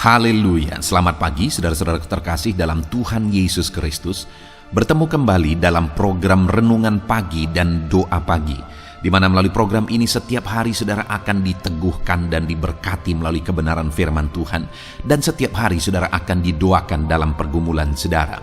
Haleluya, selamat pagi saudara-saudara terkasih dalam Tuhan Yesus Kristus. Bertemu kembali dalam program Renungan Pagi dan Doa Pagi, di mana melalui program ini setiap hari saudara akan diteguhkan dan diberkati melalui kebenaran firman Tuhan. Dan setiap hari saudara akan didoakan dalam pergumulan saudara.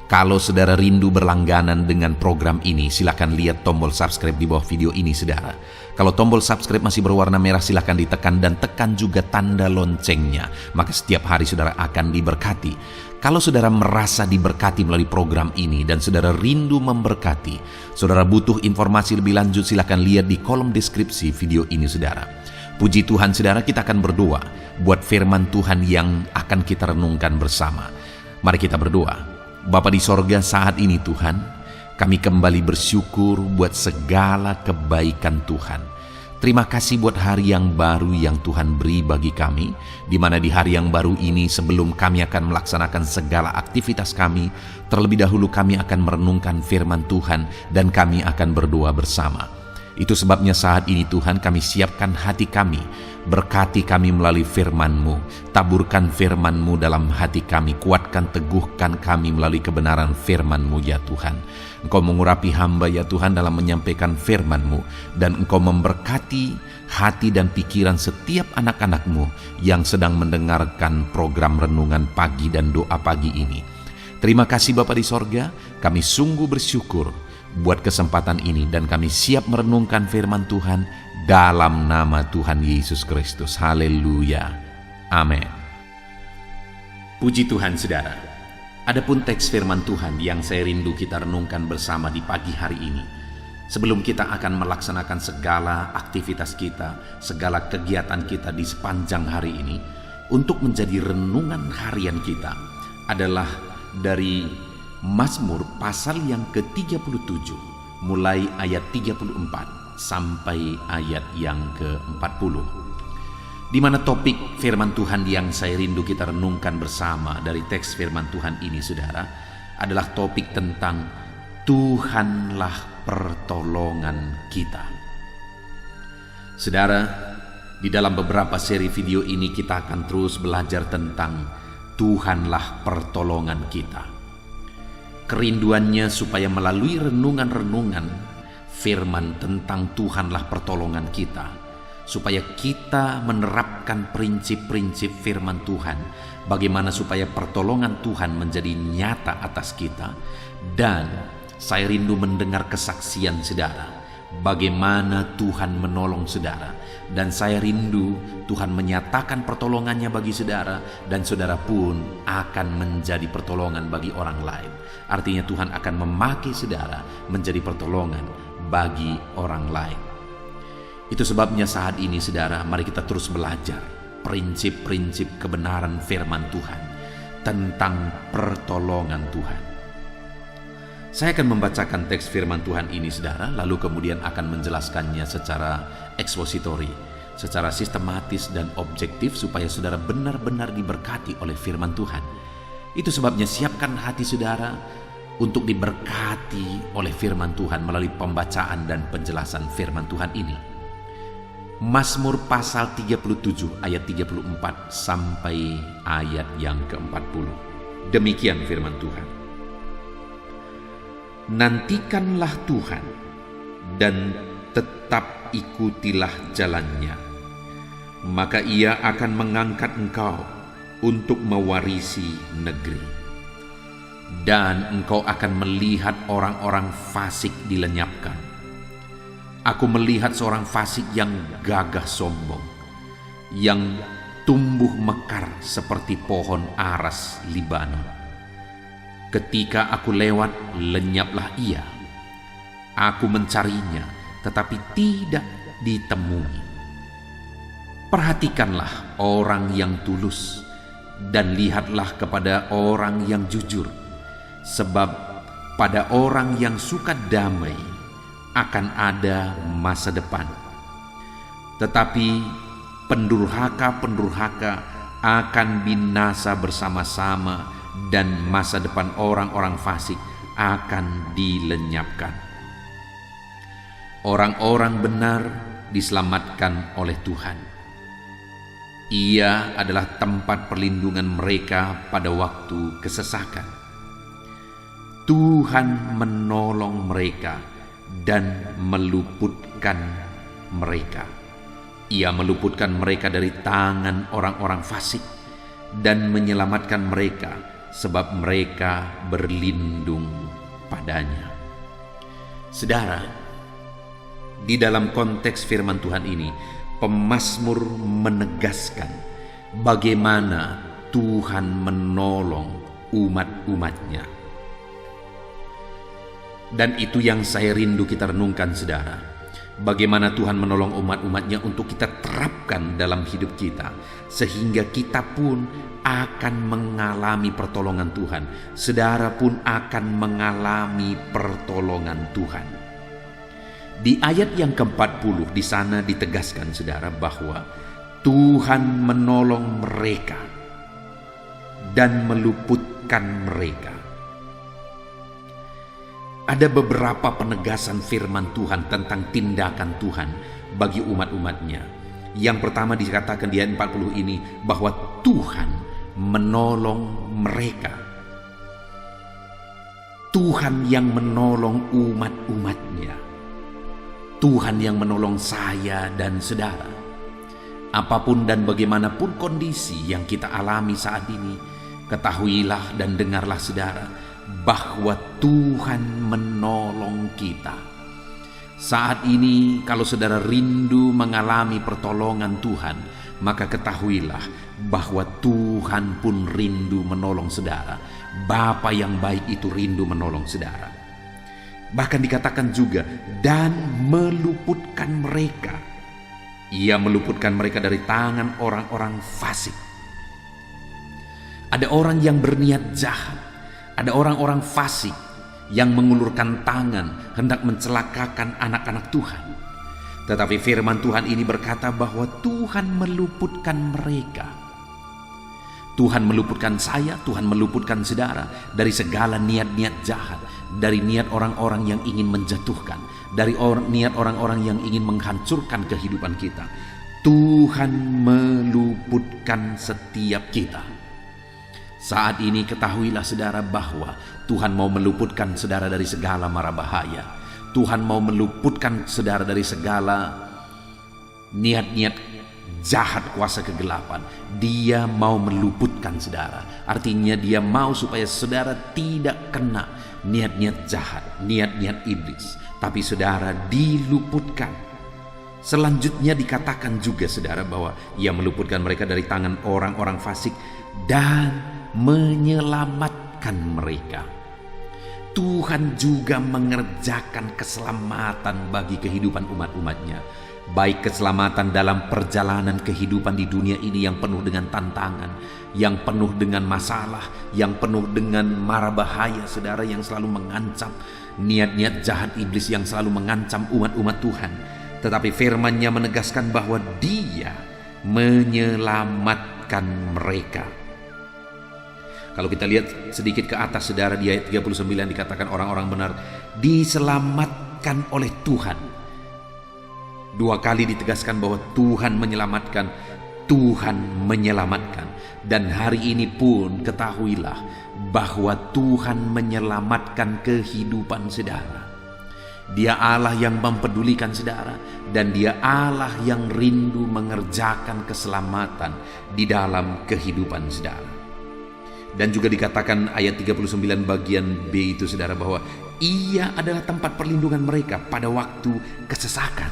Kalau saudara rindu berlangganan dengan program ini, silakan lihat tombol subscribe di bawah video ini saudara. Kalau tombol subscribe masih berwarna merah, silakan ditekan dan tekan juga tanda loncengnya. Maka setiap hari saudara akan diberkati. Kalau saudara merasa diberkati melalui program ini dan saudara rindu memberkati, saudara butuh informasi lebih lanjut, silakan lihat di kolom deskripsi video ini saudara. Puji Tuhan saudara, kita akan berdoa buat firman Tuhan yang akan kita renungkan bersama. Mari kita berdoa. Bapa di sorga, saat ini Tuhan, kami kembali bersyukur buat segala kebaikan Tuhan. Terima kasih buat hari yang baru yang Tuhan beri bagi kami, di mana di hari yang baru ini sebelum kami akan melaksanakan segala aktivitas kami, terlebih dahulu kami akan merenungkan firman Tuhan dan kami akan berdoa bersama. Itu sebabnya saat ini Tuhan kami siapkan hati kami, berkati kami melalui firman-Mu, taburkan firman-Mu dalam hati kami, kuatkan teguhkan kami melalui kebenaran firman-Mu ya Tuhan. Engkau mengurapi hamba ya Tuhan dalam menyampaikan firman-Mu, dan Engkau memberkati hati dan pikiran setiap anak-anak-Mu yang sedang mendengarkan program Renungan Pagi dan Doa Pagi ini. Terima kasih Bapa di sorga, kami sungguh bersyukur buat kesempatan ini dan kami siap merenungkan firman Tuhan dalam nama Tuhan Yesus Kristus. Haleluya. Amin. Puji Tuhan saudara. Adapun teks firman Tuhan yang saya rindu kita renungkan bersama di pagi hari ini, sebelum kita akan melaksanakan segala aktivitas kita, segala kegiatan kita di sepanjang hari ini, untuk menjadi renungan harian kita adalah dari Mazmur pasal yang ke-37, mulai ayat 34 sampai ayat yang ke-40. Di mana topik firman Tuhan yang saya rindu kita renungkan bersama dari teks firman Tuhan ini saudara, adalah topik tentang Tuhanlah pertolongan kita. Saudara, di dalam beberapa seri video ini kita akan terus belajar tentang Tuhanlah pertolongan kita. Kerinduannya supaya melalui renungan-renungan firman tentang Tuhanlah pertolongan kita, supaya kita menerapkan prinsip-prinsip firman Tuhan, bagaimana supaya pertolongan Tuhan menjadi nyata atas kita. Dan saya rindu mendengar kesaksian saudara, bagaimana Tuhan menolong saudara. Dan saya rindu Tuhan menyatakan pertolongannya bagi saudara, dan saudara pun akan menjadi pertolongan bagi orang lain. Artinya Tuhan akan memakai saudara menjadi pertolongan bagi orang lain. Itu sebabnya saat ini saudara, mari kita terus belajar prinsip-prinsip kebenaran firman Tuhan tentang pertolongan Tuhan. Saya akan membacakan teks firman Tuhan ini saudara, lalu kemudian akan menjelaskannya secara ekspositori, secara sistematis dan objektif, supaya saudara benar-benar diberkati oleh firman Tuhan. Itu sebabnya siapkan hati saudara untuk diberkati oleh firman Tuhan melalui pembacaan dan penjelasan firman Tuhan ini. Mazmur pasal 37 ayat 34 sampai ayat yang ke-40. Demikian firman Tuhan. Nantikanlah Tuhan dan tetap ikutilah jalannya, maka Ia akan mengangkat engkau untuk mewarisi negeri. Dan engkau akan melihat orang-orang fasik dilenyapkan. Aku melihat seorang fasik yang gagah sombong, yang tumbuh mekar seperti pohon aras Libanon. Ketika aku lewat, lenyaplah ia. Aku mencarinya, tetapi tidak ditemui. Perhatikanlah orang yang tulus, dan lihatlah kepada orang yang jujur, sebab pada orang yang suka damai akan ada masa depan. Tetapi pendurhaka-pendurhaka akan binasa bersama-sama, dan masa depan orang-orang fasik akan dilenyapkan. Orang-orang benar diselamatkan oleh Tuhan. Ia adalah tempat perlindungan mereka pada waktu kesesakan. Tuhan menolong mereka dan meluputkan mereka. Ia meluputkan mereka dari tangan orang-orang fasik dan menyelamatkan mereka sebab mereka berlindung padanya. Saudara, di dalam konteks firman Tuhan ini, pemazmur menegaskan bagaimana Tuhan menolong umat-umatnya. Dan itu yang saya rindu kita renungkan, saudara. Bagaimana Tuhan menolong umat-umatnya untuk kita terapkan dalam hidup kita, sehingga kita pun akan mengalami pertolongan Tuhan. Saudara pun akan mengalami pertolongan Tuhan. Di ayat yang ke-40 di sana ditegaskan, saudara, bahwa Tuhan menolong mereka dan meluputkan mereka. Ada beberapa penegasan firman Tuhan tentang tindakan Tuhan bagi umat-umatnya. Yang pertama dikatakan di ayat 40 ini bahwa Tuhan menolong mereka. Tuhan yang menolong umat-umatnya. Tuhan yang menolong saya dan saudara. Apapun dan bagaimanapun kondisi yang kita alami saat ini, ketahuilah dan dengarlah, saudara, bahwa Tuhan menolong kita. Saat ini kalau saudara rindu mengalami pertolongan Tuhan, maka ketahuilah bahwa Tuhan pun rindu menolong saudara. Bapa yang baik itu rindu menolong saudara. Bahkan dikatakan juga, dan meluputkan mereka. Ia meluputkan mereka dari tangan orang-orang fasik. Ada orang yang berniat jahat. Ada orang-orang fasik yang mengulurkan tangan hendak mencelakakan anak-anak Tuhan. Tetapi firman Tuhan ini berkata bahwa Tuhan meluputkan mereka. Tuhan meluputkan saya, Tuhan meluputkan saudara dari segala niat-niat jahat, dari niat orang-orang yang ingin menjatuhkan, dari niat orang-orang yang ingin menghancurkan kehidupan kita. Tuhan meluputkan setiap kita. Saat ini ketahuilah, saudara, bahwa Tuhan mau meluputkan saudara dari segala mara bahaya. Tuhan mau meluputkan saudara dari segala niat-niat jahat kuasa kegelapan. Dia mau meluputkan saudara. Artinya dia mau supaya saudara tidak kena niat-niat jahat, niat-niat iblis. Tapi saudara diluputkan. Selanjutnya dikatakan juga, saudara, bahwa ia meluputkan mereka dari tangan orang-orang fasik dan menyelamatkan mereka. Tuhan juga mengerjakan keselamatan bagi kehidupan umat-umatnya, baik keselamatan dalam perjalanan kehidupan di dunia ini yang penuh dengan tantangan, yang penuh dengan masalah, yang penuh dengan mara bahaya, saudara, yang selalu mengancam, niat-niat jahat iblis yang selalu mengancam umat-umat Tuhan. Tetapi firman-Nya menegaskan bahwa Dia menyelamatkan mereka. Kalau kita lihat sedikit ke atas, saudara, di ayat 39 dikatakan orang-orang benar diselamatkan oleh Tuhan. 2 kali ditegaskan bahwa Tuhan menyelamatkan, Tuhan menyelamatkan. Dan hari ini pun ketahuilah bahwa Tuhan menyelamatkan kehidupan saudara. Dia Allah yang mempedulikan saudara, dan Dia Allah yang rindu mengerjakan keselamatan di dalam kehidupan saudara. Dan juga dikatakan ayat 39 bagian B itu, saudara, bahwa Ia adalah tempat perlindungan mereka pada waktu kesesakan.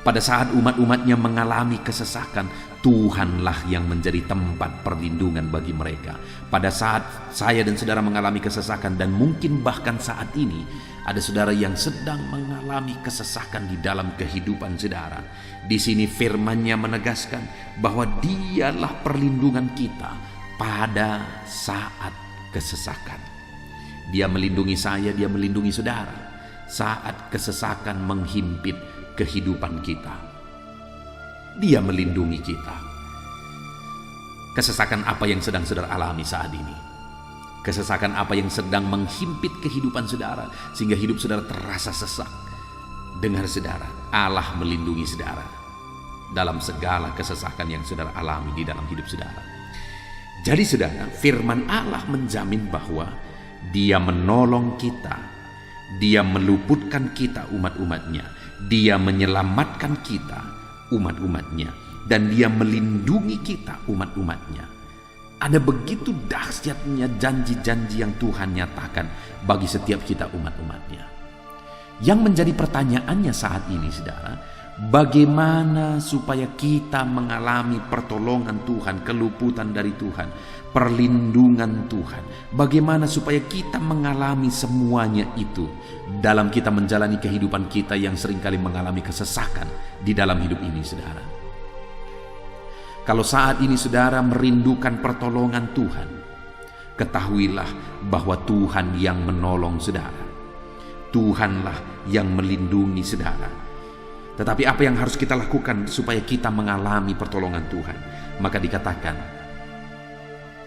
Pada saat umat-umatnya mengalami kesesakan, Tuhanlah yang menjadi tempat perlindungan bagi mereka. Pada saat saya dan saudara mengalami kesesakan, dan mungkin bahkan saat ini ada saudara yang sedang mengalami kesesakan di dalam kehidupan saudara. Di sini firman-Nya menegaskan bahwa Dialah perlindungan kita pada saat kesesakan. Dia melindungi saya, Dia melindungi saudara saat kesesakan menghimpit kehidupan kita. Dia melindungi kita. Kesesakan apa yang sedang saudara alami saat ini? Kesesakan apa yang sedang menghimpit kehidupan saudara sehingga hidup saudara terasa sesak? Dengar, saudara, Allah melindungi saudara. dalam segala kesesakan yang saudara alami di dalam hidup saudara. Jadi saudara, firman Allah menjamin bahwa Dia menolong kita, Dia meluputkan kita umat-umatnya, Dia menyelamatkan kita umat-umatnya, dan Dia melindungi kita umat-umatnya. Ada begitu dahsyatnya janji-janji yang Tuhan nyatakan bagi setiap kita umat-umatnya. Yang menjadi pertanyaannya saat ini saudara, bagaimana supaya kita mengalami pertolongan Tuhan, keluputan dari Tuhan, perlindungan Tuhan? Bagaimana supaya kita mengalami semuanya itu dalam kita menjalani kehidupan kita yang seringkali mengalami kesesakan di dalam hidup ini saudara? Kalau saat ini saudara merindukan pertolongan Tuhan, ketahuilah bahwa Tuhan yang menolong saudara. Tuhanlah yang melindungi saudara. Tetapi apa yang harus kita lakukan supaya kita mengalami pertolongan Tuhan? Maka dikatakan,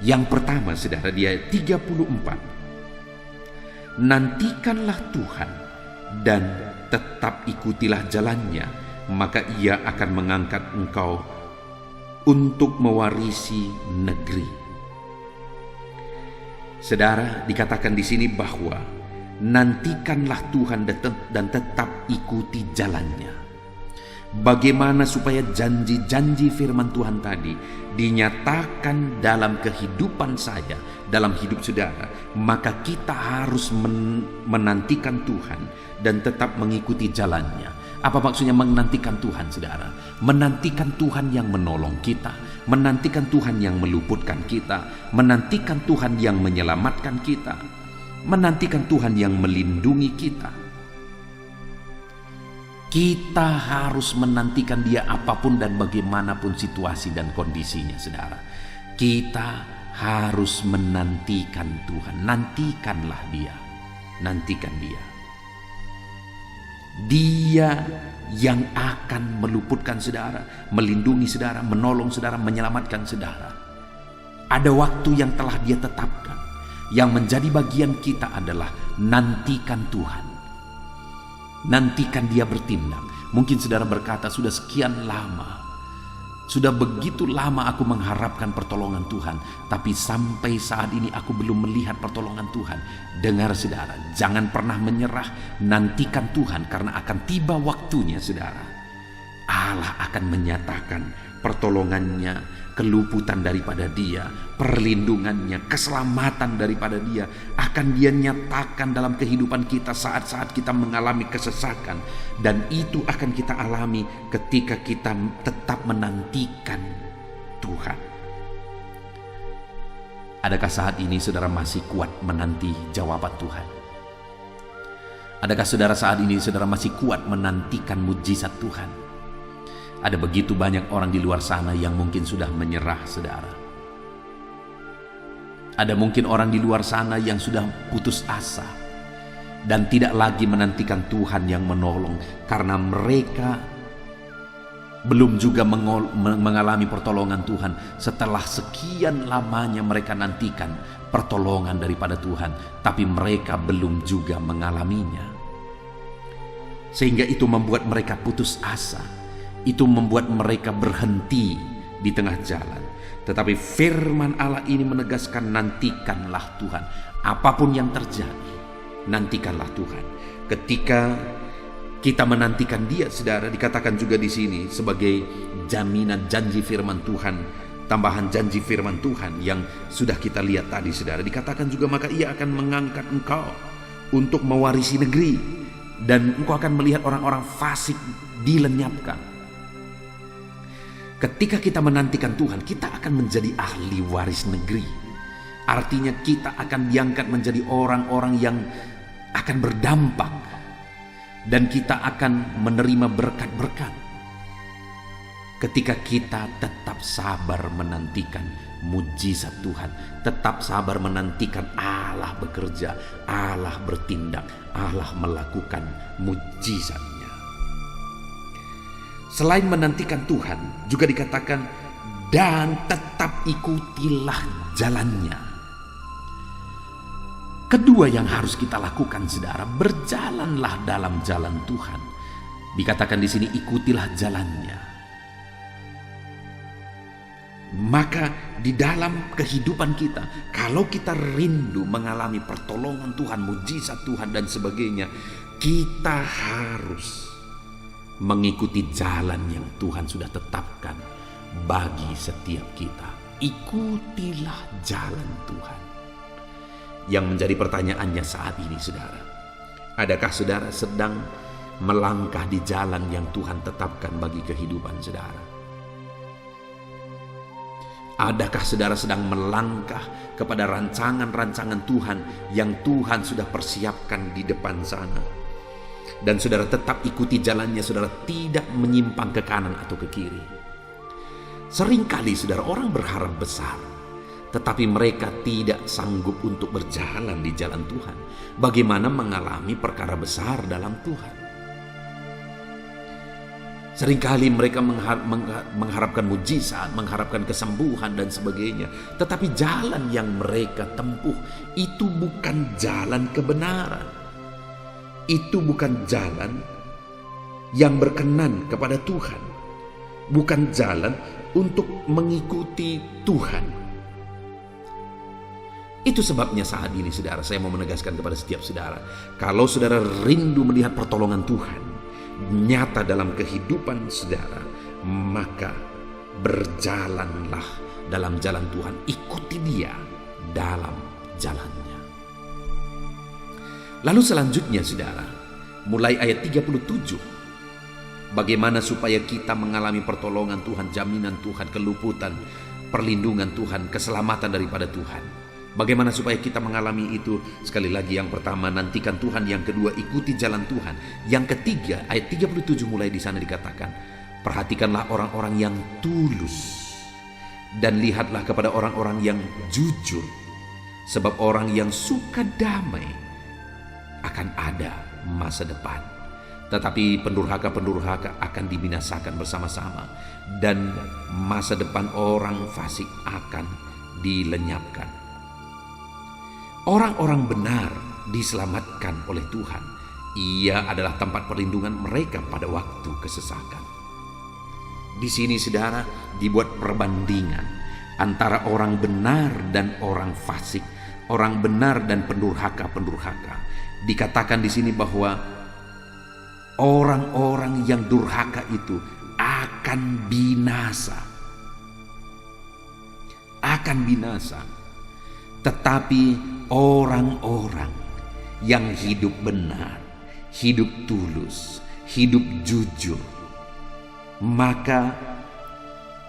yang pertama saudara, di ayat 34, nantikanlah Tuhan dan tetap ikutilah jalannya, maka Ia akan mengangkat engkau untuk mewarisi negeri. Saudara, dikatakan di sini bahwa nantikanlah Tuhan dan tetap ikuti jalannya. Bagaimana supaya janji-janji firman Tuhan tadi dinyatakan dalam kehidupan saya, dalam hidup saudara? Maka kita harus menantikan Tuhan dan tetap mengikuti jalannya. Apa maksudnya menantikan Tuhan saudara? Menantikan Tuhan yang menolong kita, menantikan Tuhan yang meluputkan kita, menantikan Tuhan yang menyelamatkan kita, menantikan Tuhan yang melindungi kita. Kita harus menantikan Dia apapun dan bagaimanapun situasi dan kondisinya saudara. Kita harus menantikan Tuhan. Nantikanlah Dia. Nantikan Dia. Dia yang akan meluputkan saudara, melindungi saudara, menolong saudara, menyelamatkan saudara. Ada waktu yang telah Dia tetapkan. Yang menjadi bagian kita adalah nantikan Tuhan. Nantikan Dia bertindak. Mungkin saudara berkata, sudah sekian lama, sudah begitu lama aku mengharapkan pertolongan Tuhan, tapi sampai saat ini aku belum melihat pertolongan Tuhan. Dengar saudara, jangan pernah menyerah. Nantikan Tuhan, karena akan tiba waktunya saudara. Allah akan menyatakan pertolongannya, keluputan daripada Dia, perlindungannya, keselamatan daripada Dia akan Dia nyatakan dalam kehidupan kita saat-saat kita mengalami kesesakan, dan itu akan kita alami ketika kita tetap menantikan Tuhan. Adakah saat ini saudara masih kuat menanti jawaban Tuhan? Adakah saudara saat ini saudara masih kuat menantikan mujizat Tuhan? Ada begitu banyak orang di luar sana yang mungkin sudah menyerah saudara. Ada mungkin orang di luar sana yang sudah putus asa dan tidak lagi menantikan Tuhan yang menolong, karena mereka belum juga mengalami pertolongan Tuhan setelah sekian lamanya mereka nantikan pertolongan daripada Tuhan, tapi mereka belum juga mengalaminya. Sehingga itu membuat mereka putus asa. Itu membuat mereka berhenti di tengah jalan. Tetapi firman Allah ini menegaskan, nantikanlah Tuhan. Apapun yang terjadi, nantikanlah Tuhan. Ketika kita menantikan Dia, saudara, dikatakan juga di sini sebagai jaminan janji firman Tuhan, tambahan janji firman Tuhan yang sudah kita lihat tadi, saudara. Dikatakan juga, maka Ia akan mengangkat engkau untuk mewarisi negeri, dan engkau akan melihat orang-orang fasik dilenyapkan. Ketika kita menantikan Tuhan, kita akan menjadi ahli waris negeri. Artinya kita akan diangkat menjadi orang-orang yang akan berdampak, dan kita akan menerima berkat-berkat ketika kita tetap sabar menantikan mujizat Tuhan, tetap sabar menantikan Allah bekerja, Allah bertindak, Allah melakukan mujizatnya. Selain menantikan Tuhan, juga dikatakan, dan tetap ikutilah jalannya. Kedua yang harus kita lakukan, saudara, berjalanlah dalam jalan Tuhan. Dikatakan di sini, ikutilah jalannya. Maka di dalam kehidupan kita, kalau kita rindu mengalami pertolongan Tuhan, mujizat Tuhan dan sebagainya, kita harus mengikuti jalan yang Tuhan sudah tetapkan bagi setiap kita. Ikutilah jalan Tuhan. Yang menjadi pertanyaannya saat ini, saudara, adakah saudara sedang melangkah di jalan yang Tuhan tetapkan bagi kehidupan saudara? Adakah saudara sedang melangkah kepada rancangan-rancangan Tuhan yang Tuhan sudah persiapkan di depan sana? Dan saudara tetap ikuti jalannya, saudara tidak menyimpang ke kanan atau ke kiri. Seringkali saudara, orang berharap besar, tetapi mereka tidak sanggup untuk berjalan di jalan Tuhan. Bagaimana mengalami perkara besar dalam Tuhan? Seringkali mereka mengharapkan mujizat, mengharapkan kesembuhan dan sebagainya. Tetapi jalan yang mereka tempuh itu bukan jalan kebenaran. Itu bukan jalan yang berkenan kepada Tuhan. Bukan jalan untuk mengikuti Tuhan. Itu sebabnya saat ini saudara, saya mau menegaskan kepada setiap saudara, kalau saudara rindu melihat pertolongan Tuhan nyata dalam kehidupan saudara, maka berjalanlah dalam jalan Tuhan, ikuti Dia dalam jalannya. Lalu selanjutnya saudara, mulai ayat 37, bagaimana supaya kita mengalami pertolongan Tuhan, jaminan Tuhan, keluputan, perlindungan Tuhan, keselamatan daripada Tuhan. Bagaimana supaya kita mengalami itu? Sekali lagi, yang pertama, nantikan Tuhan. Yang kedua, ikuti jalan Tuhan. Yang ketiga, ayat 37 mulai di sana dikatakan, perhatikanlah orang-orang yang tulus dan lihatlah kepada orang-orang yang jujur, sebab orang yang suka damai akan ada masa depan. Tetapi pendurhaka-pendurhaka akan dibinasakan bersama-sama, dan masa depan orang fasik akan dilenyapkan. Orang-orang benar diselamatkan oleh Tuhan. Ia adalah tempat perlindungan mereka pada waktu kesesakan. Di sini saudara dibuat perbandingan antara orang benar dan orang fasik, orang benar dan pendurhaka-pendurhaka. Dikatakan di sini bahwa orang-orang yang durhaka itu akan binasa. Akan binasa. Tetapi orang-orang yang hidup benar, hidup tulus, hidup jujur, maka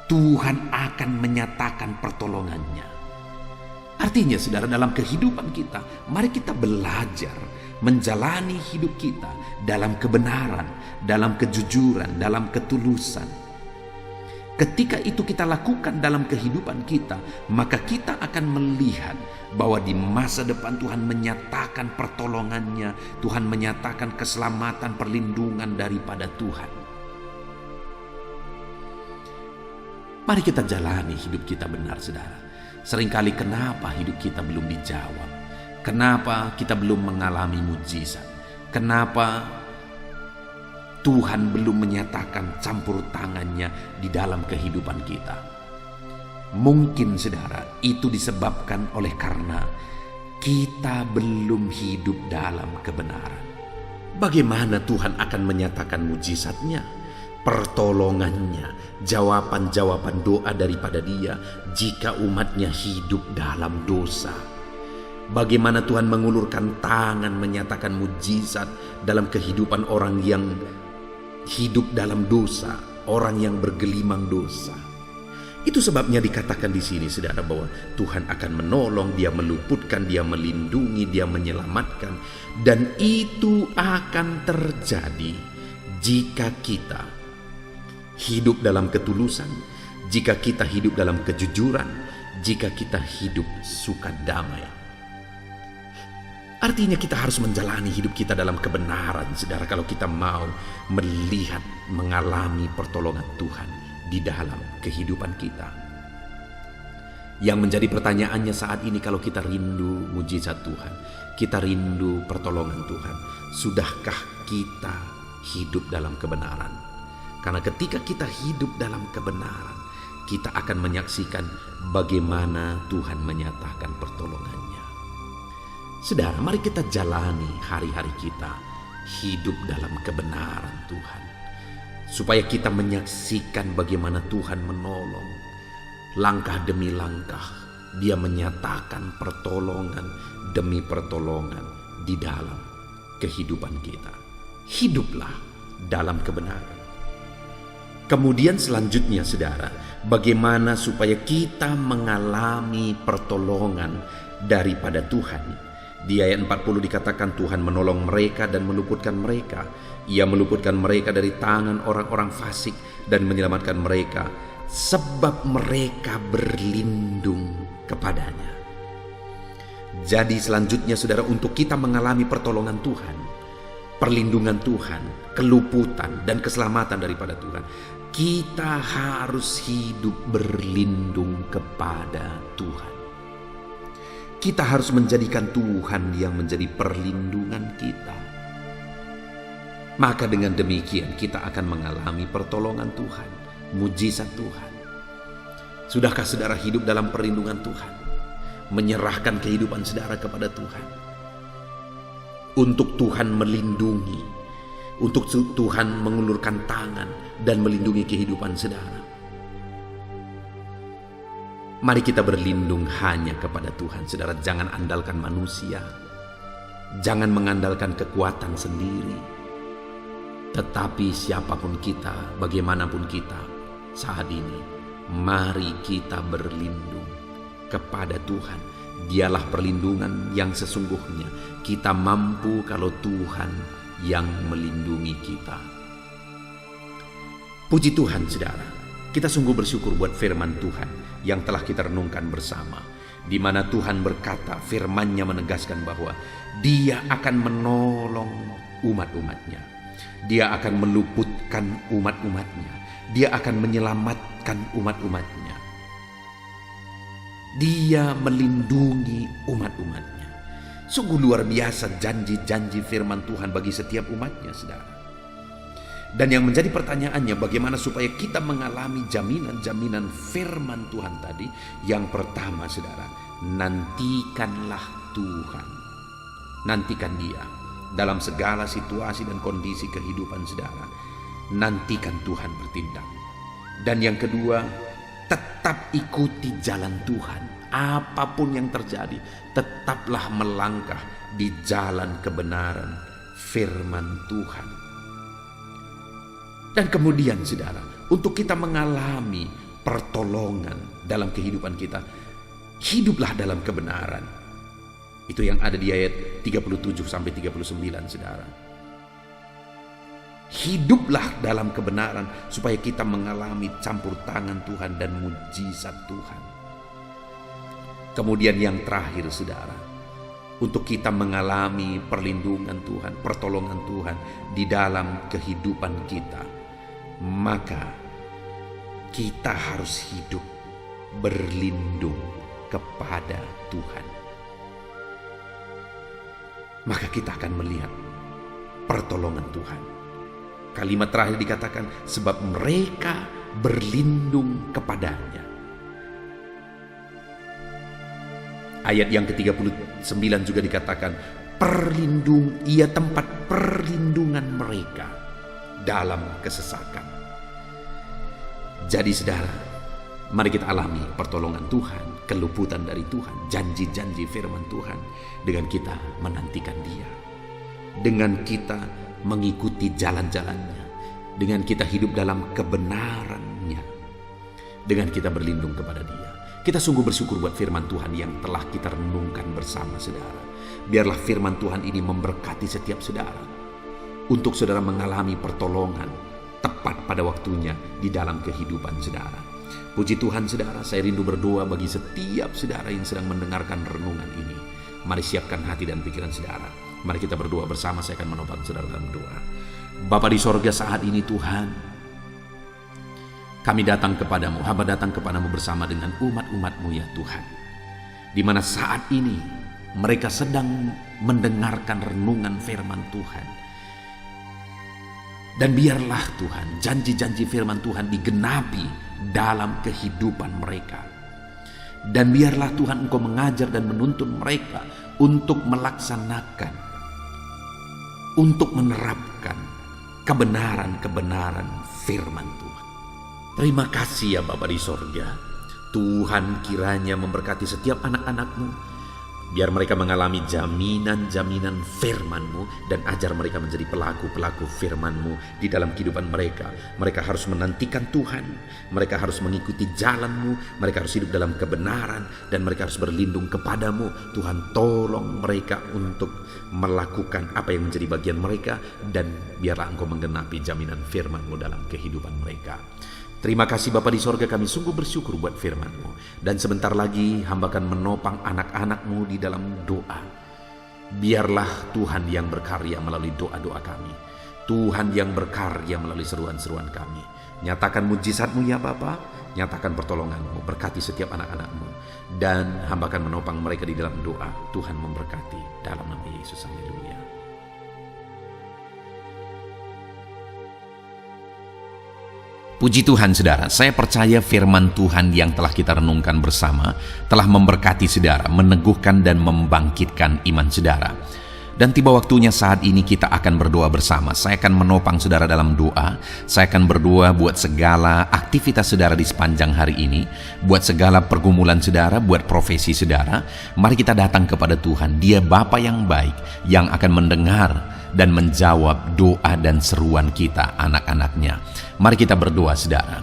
Tuhan akan menyatakan pertolongannya. Artinya saudara, dalam kehidupan kita, mari kita belajar menjalani hidup kita dalam kebenaran, dalam kejujuran, dalam ketulusan. Ketika itu kita lakukan dalam kehidupan kita, maka kita akan melihat bahwa di masa depan Tuhan menyatakan pertolongannya, Tuhan menyatakan keselamatan, perlindungan daripada Tuhan. Mari kita jalani hidup kita benar, saudara. Seringkali kenapa hidup kita belum dijawab? Kenapa kita belum mengalami mujizat? Kenapa Tuhan belum menyatakan campur tangannya di dalam kehidupan kita? Mungkin saudara, itu disebabkan oleh karena kita belum hidup dalam kebenaran. Bagaimana Tuhan akan menyatakan mujizatnya, pertolongannya, jawaban-jawaban doa daripada Dia jika umatnya hidup dalam dosa? Bagaimana Tuhan mengulurkan tangan menyatakan mujizat dalam kehidupan orang yang hidup dalam dosa, orang yang bergelimang dosa? Itu sebabnya dikatakan di sini saudara bahwa Tuhan akan menolong, Dia meluputkan, Dia melindungi, Dia menyelamatkan, dan itu akan terjadi jika kita hidup dalam ketulusan, jika kita hidup dalam kejujuran, jika kita hidup suka damai. Artinya kita harus menjalani hidup kita dalam kebenaran, saudara, kalau kita mau melihat, mengalami pertolongan Tuhan di dalam kehidupan kita. Yang menjadi pertanyaannya saat ini, kalau kita rindu mujizat Tuhan, kita rindu pertolongan Tuhan, sudahkah kita hidup dalam kebenaran? Karena ketika kita hidup dalam kebenaran, kita akan menyaksikan bagaimana Tuhan menyatakan pertolongannya. Saudara, mari kita jalani hari-hari kita hidup dalam kebenaran Tuhan, supaya kita menyaksikan bagaimana Tuhan menolong. Langkah demi langkah Dia menyatakan pertolongan demi pertolongan di dalam kehidupan kita. Hiduplah dalam kebenaran. Kemudian selanjutnya saudara, bagaimana supaya kita mengalami pertolongan daripada Tuhan. Di ayat 40 dikatakan Tuhan menolong mereka dan meluputkan mereka. Ia meluputkan mereka dari tangan orang-orang fasik dan menyelamatkan mereka sebab mereka berlindung kepadanya. Jadi selanjutnya saudara, untuk kita mengalami pertolongan Tuhan, perlindungan Tuhan, keluputan dan keselamatan daripada Tuhan, kita harus hidup berlindung kepada Tuhan. Kita harus menjadikan Tuhan yang menjadi perlindungan kita. Maka dengan demikian kita akan mengalami pertolongan Tuhan, mujizat Tuhan. Sudahkah saudara hidup dalam perlindungan Tuhan? Menyerahkan kehidupan saudara kepada Tuhan. Untuk Tuhan melindungi, untuk Tuhan mengulurkan tangan dan melindungi kehidupan saudara. Mari kita berlindung hanya kepada Tuhan. Saudara, jangan andalkan manusia. Jangan mengandalkan kekuatan sendiri. Tetapi siapapun kita, bagaimanapun kita saat ini, mari kita berlindung kepada Tuhan. Dialah perlindungan yang sesungguhnya. Kita mampu kalau Tuhan yang melindungi kita. Puji Tuhan saudara, kita sungguh bersyukur buat firman Tuhan yang telah kita renungkan bersama, di mana Tuhan berkata, firman-Nya menegaskan bahwa Dia akan menolong umat-umatnya. Dia akan meluputkan umat-umatnya. Dia akan menyelamatkan umat-umatnya. Dia melindungi umat-umatnya. Sungguh luar biasa janji-janji firman Tuhan bagi setiap umatnya, saudara. Dan yang menjadi pertanyaannya, bagaimana supaya kita mengalami jaminan-jaminan firman Tuhan tadi? Yang pertama saudara, nantikanlah Tuhan. Nantikan Dia dalam segala situasi dan kondisi kehidupan saudara. Nantikan Tuhan bertindak. Dan yang kedua, tetap ikuti jalan Tuhan. Apapun yang terjadi, tetaplah melangkah di jalan kebenaran firman Tuhan. Dan kemudian saudara, untuk kita mengalami pertolongan dalam kehidupan kita, hiduplah dalam kebenaran. Itu yang ada di ayat 37 sampai 39 saudara. Hiduplah dalam kebenaran supaya kita mengalami campur tangan Tuhan dan mujizat Tuhan. Kemudian yang terakhir saudara, untuk kita mengalami perlindungan Tuhan, pertolongan Tuhan di dalam kehidupan kita, maka kita harus hidup berlindung kepada Tuhan. Maka kita akan melihat pertolongan Tuhan. Kalimat terakhir dikatakan, sebab mereka berlindung kepadanya. Ayat yang ke-39 juga dikatakan, ia tempat perlindungan mereka dalam kesesakan. Jadi saudara, mari kita alami pertolongan Tuhan, keluputan dari Tuhan, janji-janji firman Tuhan, dengan kita menantikan Dia, dengan kita mengikuti jalan-jalannya, dengan kita hidup dalam kebenarannya, dengan kita berlindung kepada Dia. Kita sungguh bersyukur buat firman Tuhan yang telah kita renungkan bersama saudara. Biarlah firman Tuhan ini memberkati setiap saudara, untuk saudara mengalami pertolongan tepat pada waktunya di dalam kehidupan saudara. Puji Tuhan saudara, saya rindu berdoa bagi setiap saudara yang sedang mendengarkan renungan ini. Mari siapkan hati dan pikiran saudara. Mari kita berdoa bersama, saya akan menopang saudara dalam doa. Bapa di sorga, saat ini Tuhan, kami datang kepadamu, hamba datang kepadamu bersama dengan umat-umatmu ya Tuhan. Di mana saat ini mereka sedang mendengarkan renungan firman Tuhan. Dan biarlah Tuhan, janji-janji firman Tuhan digenapi dalam kehidupan mereka. Dan biarlah Tuhan Engkau mengajar dan menuntun mereka untuk melaksanakan, untuk menerapkan kebenaran-kebenaran firman Tuhan. Terima kasih ya Bapa di sorga. Tuhan kiranya memberkati setiap anak-anak-Mu, biar mereka mengalami jaminan-jaminan firman-Mu, dan ajar mereka menjadi pelaku-pelaku firman-Mu di dalam kehidupan mereka. Mereka harus menantikan Tuhan, mereka harus mengikuti jalan-Mu, mereka harus hidup dalam kebenaran, dan mereka harus berlindung kepadamu. Tuhan, tolong mereka untuk melakukan apa yang menjadi bagian mereka, dan biarlah Engkau menggenapi jaminan firman-Mu dalam kehidupan mereka. Terima kasih Bapa di sorga, kami sungguh bersyukur buat firman-Mu. Dan sebentar lagi hamba akan menopang anak-anak-Mu di dalam doa. Biarlah Tuhan yang berkarya melalui doa-doa kami. Tuhan yang berkarya melalui seruan-seruan kami. Nyatakan mujizat-Mu ya Bapa, nyatakan pertolongan-Mu, berkati setiap anak-anak-Mu. Dan hamba akan menopang mereka di dalam doa. Tuhan memberkati dalam nama Yesus. Haleluya. Puji Tuhan saudara, saya percaya firman Tuhan yang telah kita renungkan bersama telah memberkati saudara, meneguhkan dan membangkitkan iman saudara. Dan tiba waktunya saat ini kita akan berdoa bersama. Saya akan menopang saudara dalam doa. Saya akan berdoa buat segala aktivitas saudara di sepanjang hari ini, buat segala pergumulan saudara, buat profesi saudara. Mari kita datang kepada Tuhan. Dia Bapa yang baik, yang akan mendengar dan menjawab doa dan seruan kita, anak-anaknya. Mari kita berdoa saudara.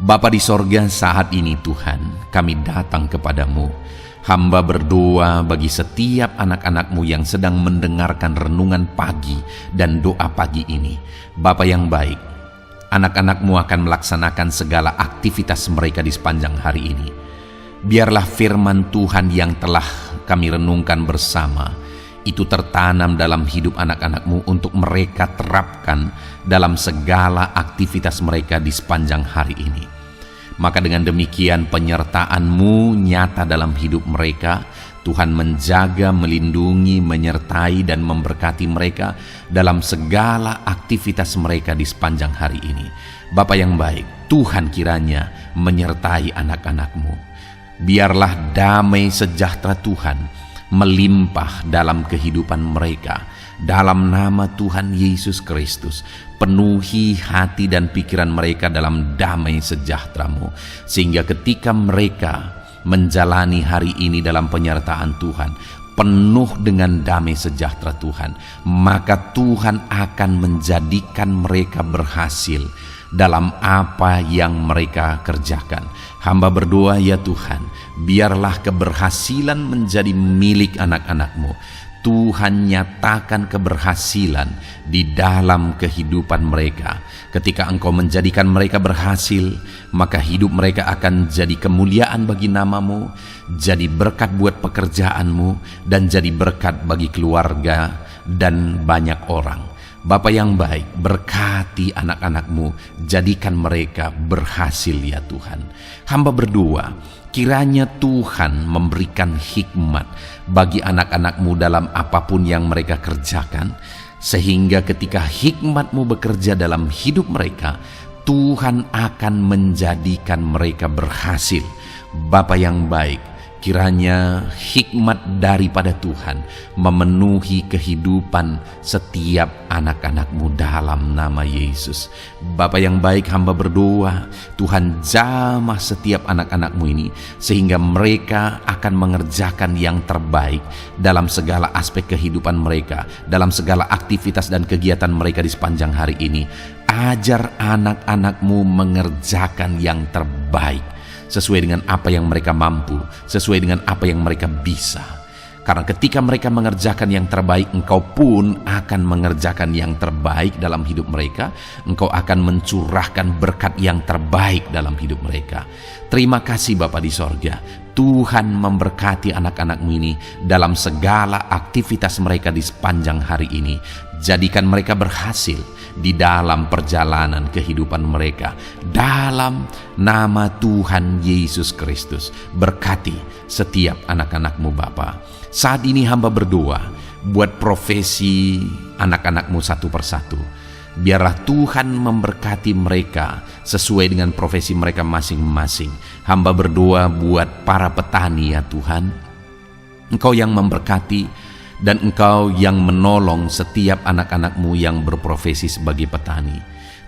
Bapa di sorga, saat ini Tuhan, kami datang kepadamu. Hamba berdoa bagi setiap anak-anak-Mu yang sedang mendengarkan renungan pagi dan doa pagi ini. Bapa yang baik, anak-anak-Mu akan melaksanakan segala aktivitas mereka di sepanjang hari ini. Biarlah firman Tuhan yang telah kami renungkan bersama itu tertanam dalam hidup anak-anak-Mu untuk mereka terapkan dalam segala aktivitas mereka di sepanjang hari ini. Maka dengan demikian penyertaan-Mu nyata dalam hidup mereka. Tuhan menjaga, melindungi, menyertai dan memberkati mereka dalam segala aktivitas mereka di sepanjang hari ini. Bapa yang baik, Tuhan kiranya menyertai anak-anak-Mu. Biarlah damai sejahtera Tuhan melimpah dalam kehidupan mereka. Dalam nama Tuhan Yesus Kristus, penuhi hati dan pikiran mereka dalam damai sejahtera-Mu, sehingga ketika mereka menjalani hari ini dalam penyertaan Tuhan, penuh dengan damai sejahtera Tuhan, maka Tuhan akan menjadikan mereka berhasil dalam apa yang mereka kerjakan. Hamba berdoa ya Tuhan, biarlah keberhasilan menjadi milik anak-anak-Mu. Tuhan nyatakan keberhasilan di dalam kehidupan mereka. Ketika Engkau menjadikan mereka berhasil, maka hidup mereka akan jadi kemuliaan bagi nama-Mu, jadi berkat buat pekerjaan-Mu, dan jadi berkat bagi keluarga dan banyak orang. Bapa yang baik, berkati anak-anak-Mu, jadikan mereka berhasil ya Tuhan. Hamba berdoa, kiranya Tuhan memberikan hikmat bagi anak-anak-Mu dalam apapun yang mereka kerjakan, sehingga ketika hikmat-Mu bekerja dalam hidup mereka, Tuhan akan menjadikan mereka berhasil. Bapa yang baik, kiranya hikmat daripada Tuhan memenuhi kehidupan setiap anak-anak-Mu dalam nama Yesus. Bapa yang baik, hamba berdoa, Tuhan jamah setiap anak-anak-Mu ini, sehingga mereka akan mengerjakan yang terbaik dalam segala aspek kehidupan mereka, dalam segala aktivitas dan kegiatan mereka di sepanjang hari ini. Ajar anak-anak-Mu mengerjakan yang terbaik, sesuai dengan apa yang mereka mampu, sesuai dengan apa yang mereka bisa. Karena ketika mereka mengerjakan yang terbaik, Engkau pun akan mengerjakan yang terbaik dalam hidup mereka. Engkau akan mencurahkan berkat yang terbaik dalam hidup mereka. Terima kasih Bapa di sorga. Tuhan memberkati anak-anak-Mu ini dalam segala aktivitas mereka di sepanjang hari ini. Jadikan mereka berhasil di dalam perjalanan kehidupan mereka. Dalam nama Tuhan Yesus Kristus, berkati setiap anak-anak-Mu Bapa. Saat ini hamba berdoa buat profesi anak-anak-Mu satu persatu. Biarlah Tuhan memberkati mereka sesuai dengan profesi mereka masing-masing. Hamba berdoa buat para petani ya Tuhan, Engkau yang memberkati dan Engkau yang menolong setiap anak-anak-Mu yang berprofesi sebagai petani.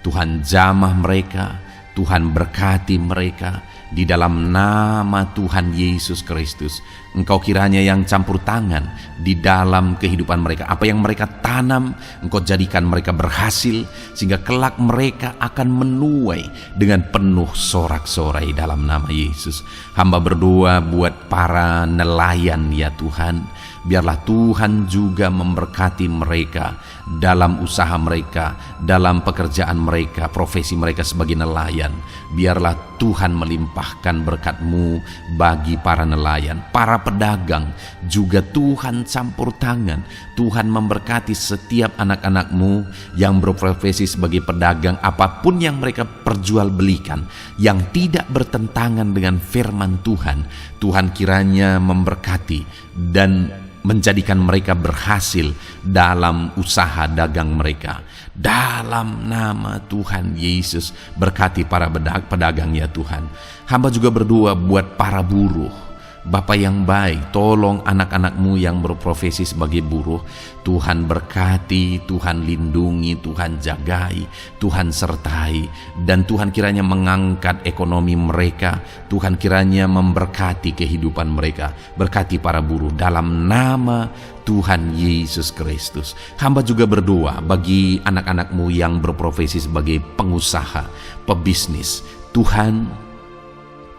Tuhan jamah mereka, Tuhan berkati mereka. Di dalam nama Tuhan Yesus Kristus, Engkau kiranya yang campur tangan di dalam kehidupan mereka. Apa yang mereka tanam, Engkau jadikan mereka berhasil, sehingga kelak mereka akan menuai dengan penuh sorak-sorai dalam nama Yesus. Hamba berdoa buat para nelayan ya Tuhan. Biarlah Tuhan juga memberkati mereka dalam usaha mereka, dalam pekerjaan mereka, profesi mereka sebagai nelayan. Biarlah Tuhan melimpahkan berkat-Mu bagi para nelayan, para pedagang juga Tuhan campur tangan. Tuhan memberkati setiap anak-anak-Mu yang berprofesi sebagai pedagang, apapun yang mereka perjualbelikan yang tidak bertentangan dengan firman Tuhan. Tuhan kiranya memberkati dan menjadikan mereka berhasil dalam usaha dagang mereka. Dalam nama Tuhan Yesus, berkati para pedagang ya Tuhan. Hamba juga berdoa buat para buruh. Bapa yang baik, tolong anak-anak-Mu yang berprofesi sebagai buruh. Tuhan berkati, Tuhan lindungi, Tuhan jagai, Tuhan sertai. Dan Tuhan kiranya mengangkat ekonomi mereka. Tuhan kiranya memberkati kehidupan mereka. Berkati para buruh dalam nama Tuhan Yesus Kristus. Hamba juga berdoa bagi anak-anak-Mu yang berprofesi sebagai pengusaha, pebisnis.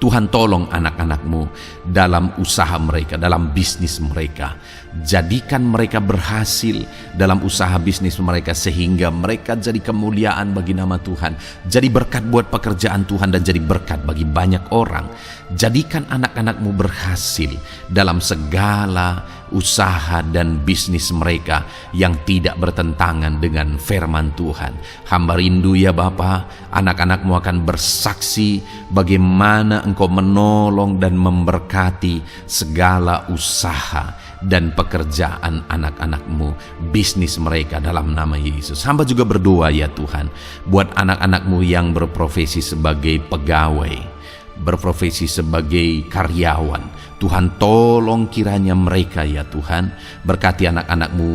Tuhan tolong anak-anak-Mu dalam usaha mereka, dalam bisnis mereka. Jadikan mereka berhasil dalam usaha bisnis mereka, sehingga mereka jadi kemuliaan bagi nama Tuhan. Jadi berkat buat pekerjaan Tuhan dan jadi berkat bagi banyak orang. Jadikan anak-anak-Mu berhasil dalam segala usaha dan bisnis mereka yang tidak bertentangan dengan firman Tuhan. Hamba rindu ya Bapa, anak-anak-Mu akan bersaksi bagaimana Engkau menolong dan memberkati segala usaha dan pekerjaan anak-anak-Mu, bisnis mereka dalam nama Yesus. Hamba juga berdoa ya Tuhan buat anak-anak-Mu yang berprofesi sebagai pegawai, berprofesi sebagai karyawan. Tuhan tolong kiranya mereka ya Tuhan, berkati anak-anak-Mu.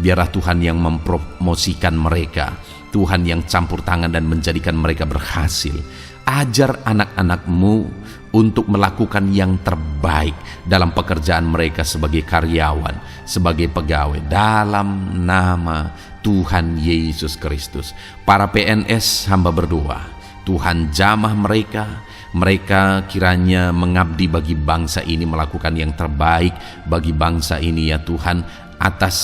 Biarlah Tuhan yang mempromosikan mereka, Tuhan yang campur tangan dan menjadikan mereka berhasil. Ajar anak-anak-Mu untuk melakukan yang terbaik dalam pekerjaan mereka sebagai karyawan, sebagai pegawai, dalam nama Tuhan Yesus Kristus. Para PNS hamba berdoa, Tuhan jamah mereka kiranya mengabdi bagi bangsa ini, melakukan yang terbaik bagi bangsa ini ya Tuhan, atas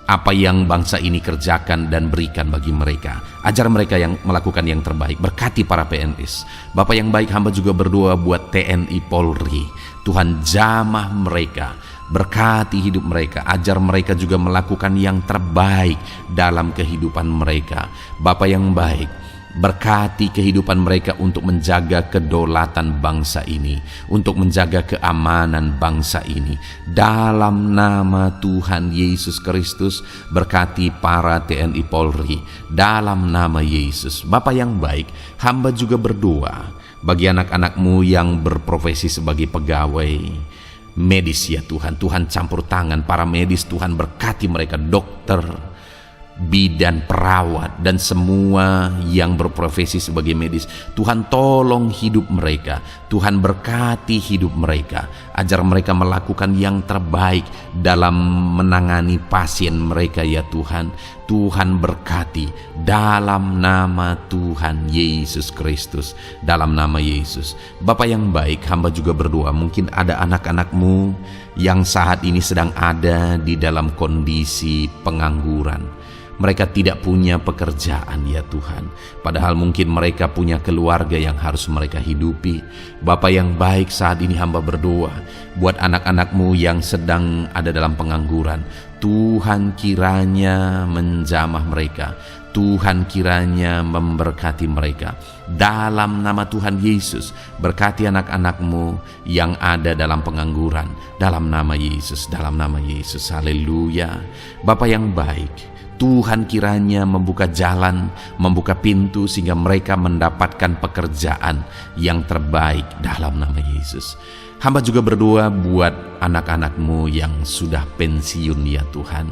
apa yang bangsa ini kerjakan dan berikan bagi mereka. Ajar mereka yang melakukan yang terbaik. Berkati para PNS. Bapak yang baik, hamba juga berdoa buat TNI Polri. Tuhan jamah mereka, berkati hidup mereka, ajar mereka juga melakukan yang terbaik dalam kehidupan mereka. Bapak yang baik, berkati kehidupan mereka untuk menjaga kedaulatan bangsa ini, untuk menjaga keamanan bangsa ini. Dalam nama Tuhan Yesus Kristus, berkati para TNI Polri dalam nama Yesus. Bapa yang baik, hamba juga berdoa bagi anak-anak-Mu yang berprofesi sebagai pegawai medis ya Tuhan. Tuhan campur tangan para medis, Tuhan berkati mereka, dokter, bidan, perawat, dan semua yang berprofesi sebagai medis. Tuhan tolong hidup mereka, Tuhan berkati hidup mereka, ajar mereka melakukan yang terbaik dalam menangani pasien mereka ya Tuhan. Tuhan berkati dalam nama Tuhan Yesus Kristus, dalam nama Yesus. Bapa yang baik, hamba juga berdoa, mungkin ada anak-anak-Mu yang saat ini sedang ada di dalam kondisi pengangguran. Mereka tidak punya pekerjaan ya Tuhan, padahal mungkin mereka punya keluarga yang harus mereka hidupi. Bapa yang baik, saat ini hamba berdoa buat anak-anak-Mu yang sedang ada dalam pengangguran. Tuhan kiranya menjamah mereka, Tuhan kiranya memberkati mereka. Dalam nama Tuhan Yesus, berkati anak-anak-Mu yang ada dalam pengangguran, dalam nama Yesus, dalam nama Yesus. Haleluya. Bapa yang baik, Tuhan kiranya membuka jalan, membuka pintu sehingga mereka mendapatkan pekerjaan yang terbaik dalam nama Yesus. Hamba juga berdoa buat anak-anak-Mu yang sudah pensiun ya Tuhan.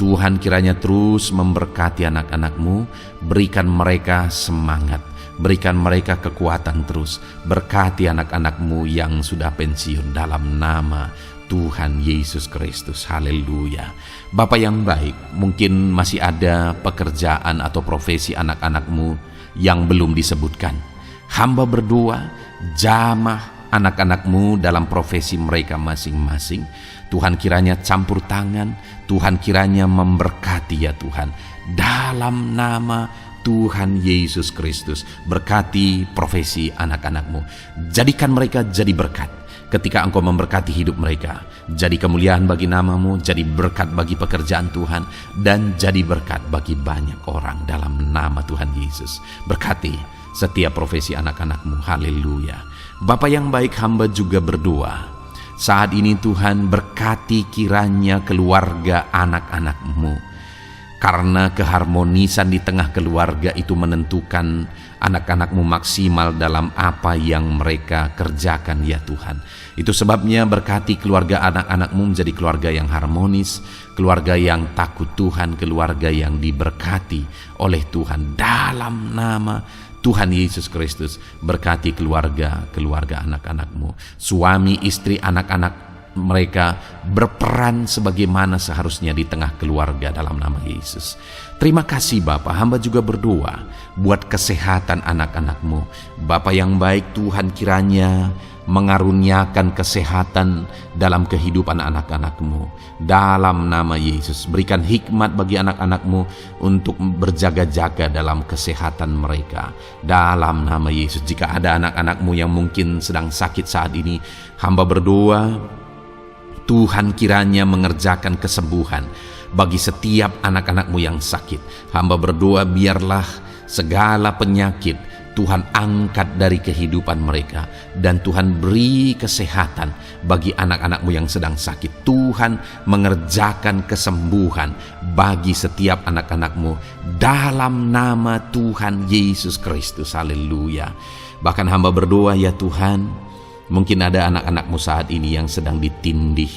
Tuhan kiranya terus memberkati anak-anak-Mu, berikan mereka semangat, berikan mereka kekuatan terus. Berkati anak-anak-Mu yang sudah pensiun dalam nama Tuhan Yesus Kristus. Haleluya. Bapa yang baik, mungkin masih ada pekerjaan atau profesi anak-anak-Mu yang belum disebutkan. Hamba berdoa, jamah anak-anak-Mu dalam profesi mereka masing-masing. Tuhan kiranya campur tangan, Tuhan kiranya memberkati ya Tuhan. Dalam nama Tuhan Yesus Kristus, berkati profesi anak-anak-Mu. Jadikan mereka jadi berkat. Ketika Engkau memberkati hidup mereka, jadi kemuliaan bagi nama-Mu, jadi berkat bagi pekerjaan Tuhan, dan jadi berkat bagi banyak orang dalam nama Tuhan Yesus. Berkati setiap profesi anak-anak-Mu. Haleluya. Bapa yang baik, hamba juga berdoa. Saat ini Tuhan berkati kiranya keluarga anak-anak-Mu. Karena keharmonisan di tengah keluarga itu menentukan anak-anak-Mu maksimal dalam apa yang mereka kerjakan ya Tuhan. Itu sebabnya berkati keluarga anak-anak-Mu menjadi keluarga yang harmonis, keluarga yang takut Tuhan, keluarga yang diberkati oleh Tuhan. Dalam nama Tuhan Yesus Kristus, berkati keluarga anak-anak-Mu. Suami, istri, anak-anak mereka berperan sebagaimana seharusnya di tengah keluarga dalam nama Yesus. Terima kasih Bapa, hamba juga berdoa buat kesehatan anak-anak-Mu. Bapa yang baik, Tuhan kiranya mengaruniakan kesehatan dalam kehidupan anak-anak-Mu. Dalam nama Yesus, berikan hikmat bagi anak-anak-Mu untuk berjaga-jaga dalam kesehatan mereka. Dalam nama Yesus, jika ada anak-anak-Mu yang mungkin sedang sakit saat ini, hamba berdoa Tuhan kiranya mengerjakan kesembuhan bagi setiap anak-anak-Mu yang sakit. Hamba berdoa biarlah segala penyakit Tuhan angkat dari kehidupan mereka, dan Tuhan beri kesehatan bagi anak-anak-Mu yang sedang sakit. Tuhan mengerjakan kesembuhan bagi setiap anak-anak-Mu dalam nama Tuhan Yesus Kristus. Haleluya. Bahkan hamba berdoa ya Tuhan, mungkin ada anak-anak-Mu saat ini yang sedang ditindih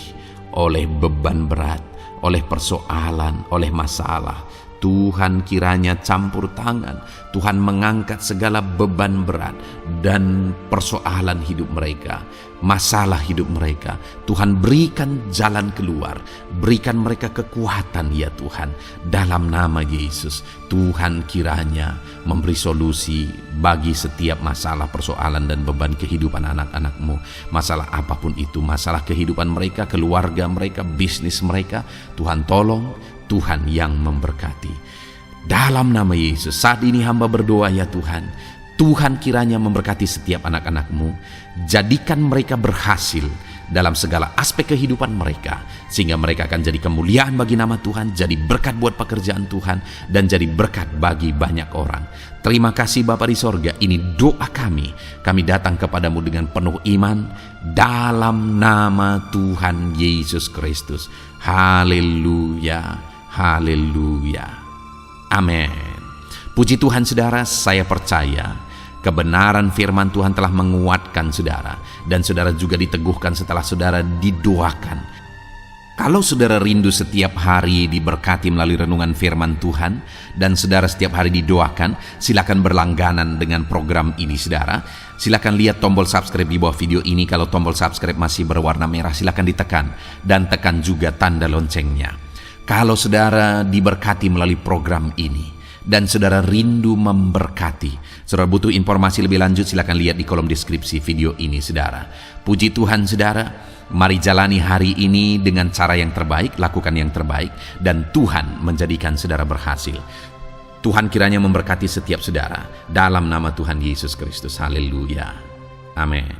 oleh beban berat, oleh persoalan, oleh masalah. Tuhan kiranya campur tangan, Tuhan mengangkat segala beban berat dan persoalan hidup mereka, masalah hidup mereka. Tuhan berikan jalan keluar, berikan mereka kekuatan ya Tuhan. Dalam nama Yesus, Tuhan kiranya memberi solusi bagi setiap masalah, persoalan dan beban kehidupan anak-anak-Mu. Masalah apapun itu, masalah kehidupan mereka, keluarga mereka, bisnis mereka, Tuhan tolong, Tuhan yang memberkati. Dalam nama Yesus, saat ini hamba berdoa ya Tuhan, Tuhan kiranya memberkati setiap anak-anak-Mu, jadikan mereka berhasil dalam segala aspek kehidupan mereka, sehingga mereka akan jadi kemuliaan bagi nama Tuhan, jadi berkat buat pekerjaan Tuhan, dan jadi berkat bagi banyak orang. Terima kasih Bapa di sorga, ini doa kami datang kepadamu dengan penuh iman, dalam nama Tuhan Yesus Kristus. Haleluya. Haleluya. Amin. Puji Tuhan saudara, saya percaya kebenaran firman Tuhan telah menguatkan saudara, dan saudara juga diteguhkan setelah saudara didoakan. Kalau saudara rindu setiap hari diberkati melalui renungan firman Tuhan, dan saudara setiap hari didoakan, silakan berlangganan dengan program ini saudara. Silakan lihat tombol subscribe di bawah video ini. Kalau tombol subscribe masih berwarna merah, silakan ditekan, dan tekan juga tanda loncengnya. Kalau saudara diberkati melalui program ini dan saudara rindu memberkati, saudara butuh informasi lebih lanjut, silakan lihat di kolom deskripsi video ini saudara. Puji Tuhan saudara, mari jalani hari ini dengan cara yang terbaik, lakukan yang terbaik, dan Tuhan menjadikan saudara berhasil. Tuhan kiranya memberkati setiap saudara dalam nama Tuhan Yesus Kristus. Haleluya. Amin.